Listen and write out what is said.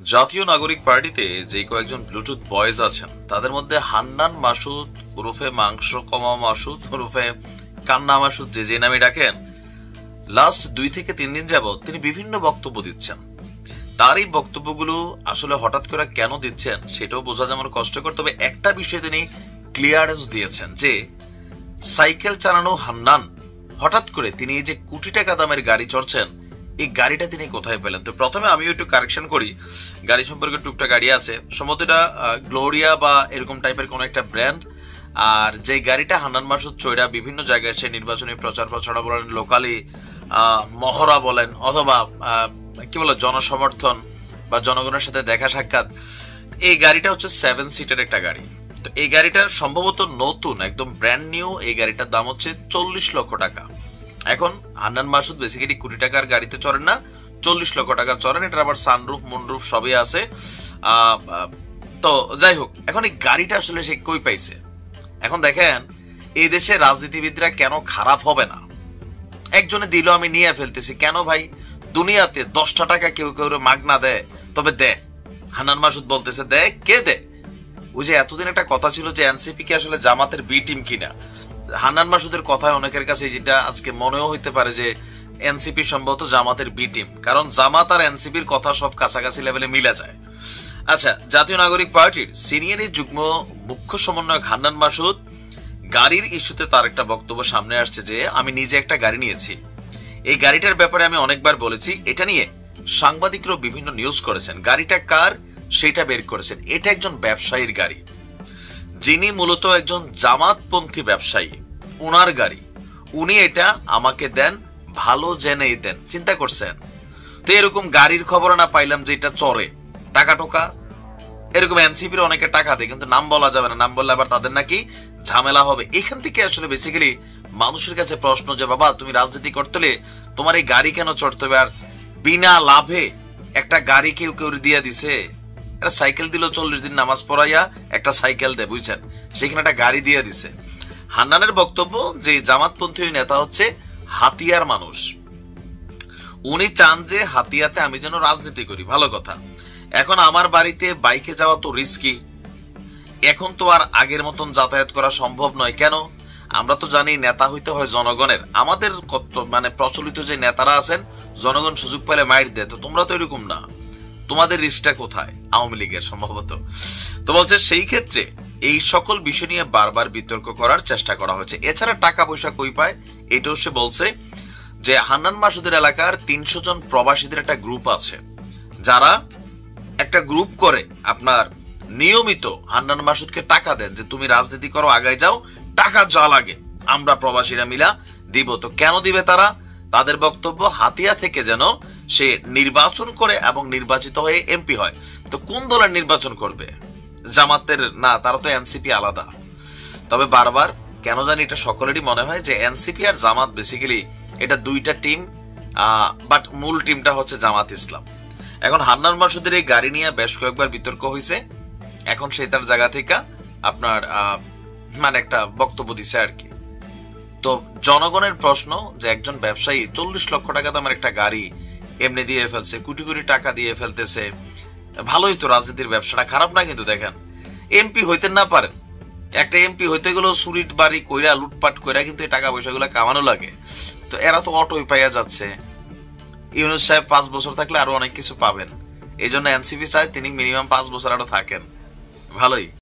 জাতীয় নাগরিক পার্টিতে যে কয়েকজন ব্লুটুথ বয়েজ আছেন তাদের মধ্যে হান্নান মাসুদ ওরফে মাংস কমা মাসুদ ওরফে কান্না মাসুদ যে নামে ডাকেন, লাস্ট 2 থেকে 3 দিন যাবত তিনি বিভিন্ন বক্তব্য দিচ্ছেন। তার এই বক্তব্যগুলো আসলে হঠাৎ করে কেন দিচ্ছেন সেটাও বোঝা যেমন কষ্টকর, তবে একটা বিষয় তিনি ক্লিয়ারেন্স দিয়েছেন যে সাইকেল চালানো হান্নান হঠাৎ করে তিনি এই যে কোটি টাকা দামের গাড়ি চড়ছেন, এই গাড়িটা তিনি কোথায় পেলেন। তো প্রথমে আমি একটু কারেকশন করি, গাড়ি সম্পর্কে টুকটা গাড়ি আছে, সম্ভবত এটা গ্লোরিয়া বা এরকম টাইপের কোন একটা ব্র্যান্ড। আর যে গাড়িটা হান্নান মাসুদ চৈরা বিভিন্ন জায়গায় সে নির্বাচনী প্রচার প্রচারণা বলেন, লোকালি মহড়া বলেন, অথবা কি বলে জনসমর্থন বা জনগণের সাথে দেখা সাক্ষাৎ, এই গাড়িটা হচ্ছে 7 সিটের একটা গাড়ি। তো এই গাড়িটার সম্ভবত নতুন একদম ব্র্যান্ড নিউ, এই গাড়িটার দাম হচ্ছে 40 লক্ষ টাকা। এখন হান্নান মাসুদ বেসিক্যালি কোটি টাকার গাড়িতে চড়েন না, 40 লক্ষ টাকা চড়েন। এটার আবার সানরুফ মুনরুফ সবই আছে। তো যাই হোক, এখন এই গাড়িটা আসলে সে কই পাইছে। এখন দেখেন এই দেশে রাজনীতিবিদরা কেন খারাপ হবে না, একজনে দিল আমি নিয়ে ফেলতেছি কেন ভাই। দুনিয়াতে 10টা টাকা কেউ কেউ মাগনা দেয়, তবে দে হান্নান মাসুদ বলতেছে দে, কে দে। ওই যে এতদিন একটা কথা ছিল যে এনসিপি কে আসলে জামাতের বি টিম কিনা, হান্নান মাসুদের কথায় অনেকের কাছে যেটা আজকে মনেও হইতে পারে যে এনসিপি সম্ভবত জামাতের বি টিম, কারণ জামাত আর এনসিপির কথা সব কাছাকাছি লেভেলে মিলে যায়। আচ্ছা, জাতীয় নাগরিক পার্টির সিনিয়র যুগ্ম মুখ্য সমন্বয়ক হান্নান মাসুদ গাড়ির ইস্যুতে তার একটা বক্তব্য সামনে আসছে যে আমি নিজে একটা গাড়ি নিয়েছি, এই গাড়িটার ব্যাপারে আমি অনেকবার বলেছি, এটা নিয়ে সাংবাদিকরাও বিভিন্ন নিউজ করেছেন। গাড়িটা কার সেটা বের করেছেন, এটা একজন ব্যবসায়ীর গাড়ি, যিনি মূলত একজন জামাতপন্থী ব্যবসায়ী, উনার গাড়ি, উনি এটা আমাকে দেন, ভালো জেনেই দেন। চিন্তা করছেন তো এরকম গাড়ির খবর না পাইলাম যে এটা চড়ে টাকা টোকা, এরকম এনসিপির অনেকে টাকা দেয় কিন্তু নাম বলা যাবে না, নাম বললে আবার তাদের নাকি ঝামেলা হবে। এখান থেকে আসলে বেসিক্যালি মানুষের কাছে প্রশ্ন যে বাবা তুমি রাজনীতি করতে হলে তোমার এই গাড়ি কেন চড়তে হবে, আর বিনা লাভে একটা গাড়ি কেউ কেউ দিয়ে দিছে। একটা সাইকেল দিল 40 দিন নামাজ পড়াইয়া একটা সাইকেল দেয়, বুঝছেন, সেখানে একটা গাড়ি দিয়ে দিছে। হান্নানের বক্তব্য যে জামাতপন্থী নেতা হচ্ছে হাতিয়ার মানুষ, উনি চান যে হাতিয়াতে আমি যেন রাজনীতি করি, ভালো কথা। এখন আমার বাড়িতে বাইকে যাওয়া তো রিস্কি, এখন তো আর আগের মতন যাতায়াত করা সম্ভব নয়। কেন? আমরা তো জানি নেতা হইতে হয় জনগণের, আমাদের মানে প্রচলিত যে নেতারা আছেন জনগণ সুযোগ পেলে মাইর দেয়, তো তোমরা তো এরকম না, তোমাদের রিস্কটা কোথায়? আওয়ামী লীগের সম্ভবত। তো বলছে সেই ক্ষেত্রে এই সকল বিষয় নিয়ে বারবার বিতর্ক করার চেষ্টা করা হয়েছে। এছাড়া টাকা পয়সা কই পায় এটাও সে বলছে যে হান্নান মাসুদের এলাকার 300 জন প্রবাসীদের একটা গ্রুপ আছে, যারা একটা গ্রুপ করে আপনার নিয়মিত হান্নান মাসুদকে টাকা দেন যে তুমি রাজনীতি করো, আগায় যাও, টাকা যা লাগে আমরা প্রবাসীরা মিলা দিব। তো কেন দিবে তারা? তাদের বক্তব্য হাতিয়া থেকে যেন সে নির্বাচন করে এবং নির্বাচিত হয়ে এমপি হয়। তো কোন দলের নির্বাচন করবে? জামাতের না, তারা তো এনসিপি আলাদা। তবে বারবার কেন জানি এটা সকলেরই মনে হয় যে এনসিপি আর জামাত বেসিক্যালি এটা দুইটা টিম, বাট মূল টিমটা হচ্ছে জামাত ইসলাম। এখন হান্নান মাসুদের এই গাড়ি নিয়ে বেশ কয়েকবার বিতর্ক হয়েছে, এখন সে তার জায়গা থেকে আপনার মানে একটা বক্তব্য দিছে আর কি। তো জনগণের প্রশ্ন যে একজন ব্যবসায়ী 40 লক্ষ টাকা দামের একটা গাড়ি এমনি দিয়ে ফেলছে, কোটি কোটি টাকা দিয়ে ফেলতেছে, ভালোই তো, রাজনীতির ব্যবসাটা খারাপ না। কিন্তু দেখেন এমপি হইতে না পারেন, একটা এমপি হইতে গেলেও চুরিট বাড়ি কইরা লুটপাট কইরা কিন্তু এই টাকা পয়সা গুলা কামানো লাগে। তো এরা তো অটোই পাইয়া যাচ্ছে। ইউনূস সাহেব 5 বছর থাকলে আরো অনেক কিছু পাবেন, এই জন্য এনসিপি চায় তিনি মিনিমাম 5 বছর আরো থাকেন, ভালোই।